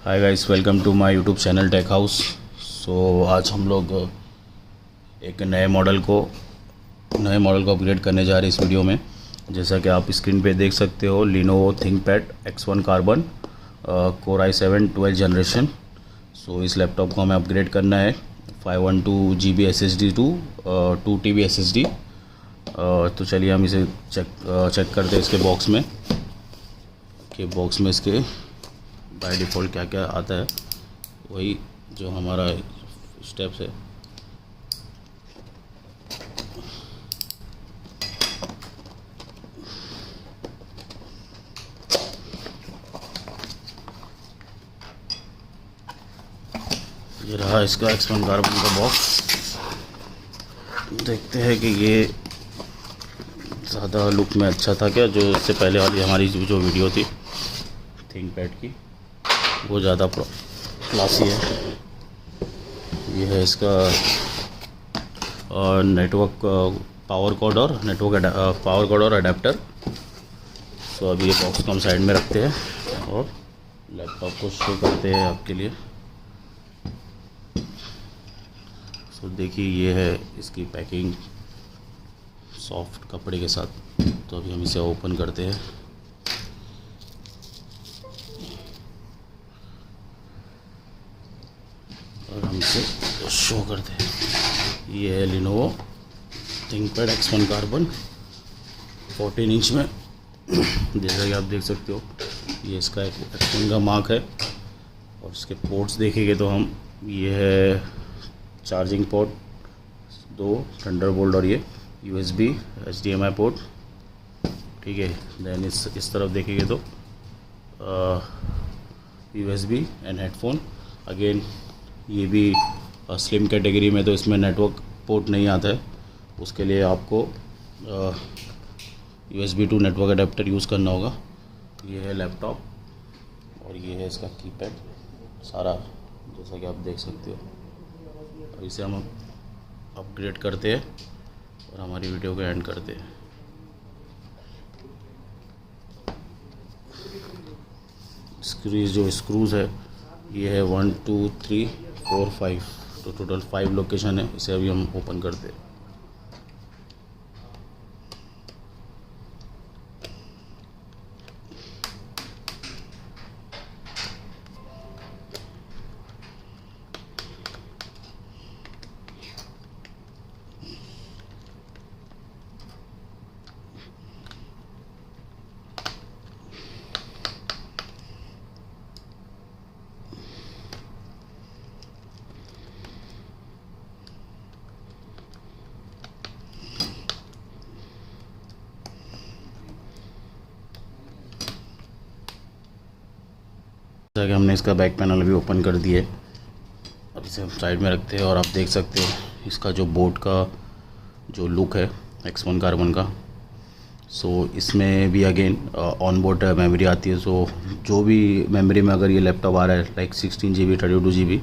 Hi guys, welcome to my YouTube channel tech house. आज हम लोग एक नए मॉडल को अपग्रेड करने जा रहे हैं इस वीडियो में। जैसा कि आप स्क्रीन पे देख सकते हो, Lenovo ThinkPad X1 carbon Core i7 12 generation. इस लैपटॉप को हमें अपग्रेड करना है 512 GB SSD to 2 TB SSD। तो चलिए हम इसे चेक करते हैं इसके बॉक्स में कि बॉक्स में इसके बाय डिफ़ॉल्ट क्या क्या आता है, वही जो हमारा स्टेप्स है। ये रहा इसका X1 कार्बन का बॉक्स। देखते हैं कि ये ज़्यादा लुक में अच्छा था क्या, जो इससे पहले वाली हमारी जो वीडियो थी थिंकपैड की, वो ज़्यादा क्लासी है। ये है इसका नेटवर्क पावर कोड और अडेप्टर। अभी ये बॉक्स को हम साइड में रखते हैं और लैपटॉप को शो करते हैं आपके लिए। देखिए, ये है इसकी पैकिंग सॉफ्ट कपड़े के साथ। तो अभी हम इसे ओपन करते हैं। और हम इसे शो करते हैं। ये है Lenovo ThinkPad X1 carbon 14 inch में। जैसा कि आप देख सकते हो, ये इसका एक X1 का मार्क है। और इसके पोर्ट्स देखेंगे तो हम, ये है चार्जिंग पोर्ट 2 थंडरबोल्ट और ये USB HDMI पोर्ट, ठीक है। देन इस तरफ देखेंगे तो USB एंड हेडफोन। अगेन ये भी स्लिम कैटेगरी में, तो इसमें नेटवर्क पोर्ट नहीं आता है। उसके लिए आपको USB to network adapter use करना होगा। ये है लैपटॉप और ये है इसका कीपैड सारा, जैसा कि आप देख सकते हो। अब इसे हम अपग्रेड करते हैं और हमारी वीडियो को एंड करते हैं। जो स्क्रूज है, ये है 1 2 3 4 5, तो टोटल 5 लोकेशन है। इसे अभी हम ओपन करते हैं। जैसा कि हमने इसका बैक पैनल भी ओपन कर दिया है। अब इसे हम साइड में रखते हैं और आप देख सकते हो इसका जो बोर्ड का जो लुक है X1 कार्बन का। इसमें भी अगेन ऑन बोर्ड मेमोरी आती है। जो भी मेमोरी में अगर ये लैपटॉप आ रहा है, लाइक 16 GB 32 GB,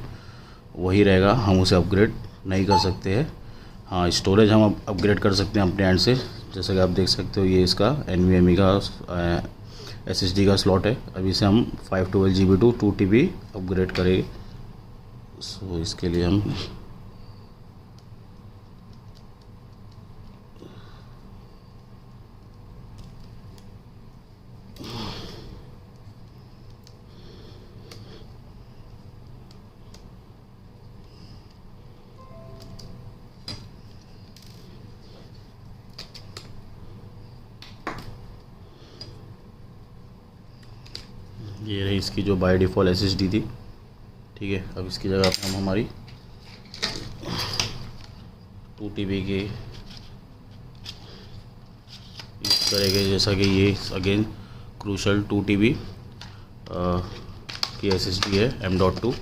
वही रहेगा। हम उसे अपग्रेड नहीं कर सकते हैं। हाँ, स्टोरेज हम अपग्रेड कर सकते हैं अपने एंड से। जैसा कि आप देख सकते हो, ये इसका NVMe का SSD का स्लॉट है। अभी इसे हम 512 GB टू 2 TB अपग्रेड करेंगे। इसके लिए हम ये रही इसकी जो बाय डिफ़ॉल्ट SSD थी, ठीक है। अब इसकी जगह पर हम हमारी 2 TB की यूज़ करेंगे। जैसा कि ये अगेन क्रूशल 2 TB की SSD है M.2।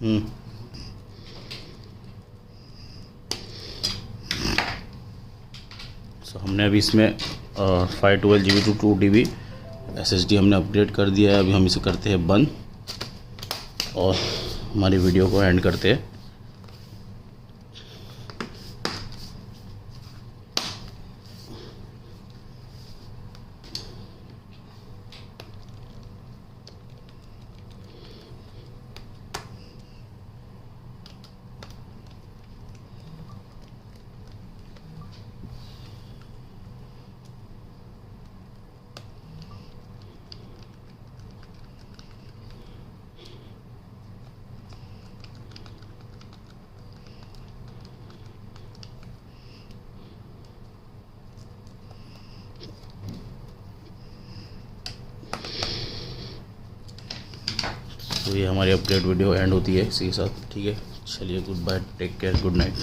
सो हमने अभी इसमें 512 GB टू 2 TB SSD हमने अपग्रेड कर दिया है। अभी हम इसे करते हैं बंद और हमारी वीडियो को एंड करते हैं। तो ये हमारी अपडेट वीडियो एंड होती है इसी के साथ। ठीक है, चलिए good bye, take care, good night.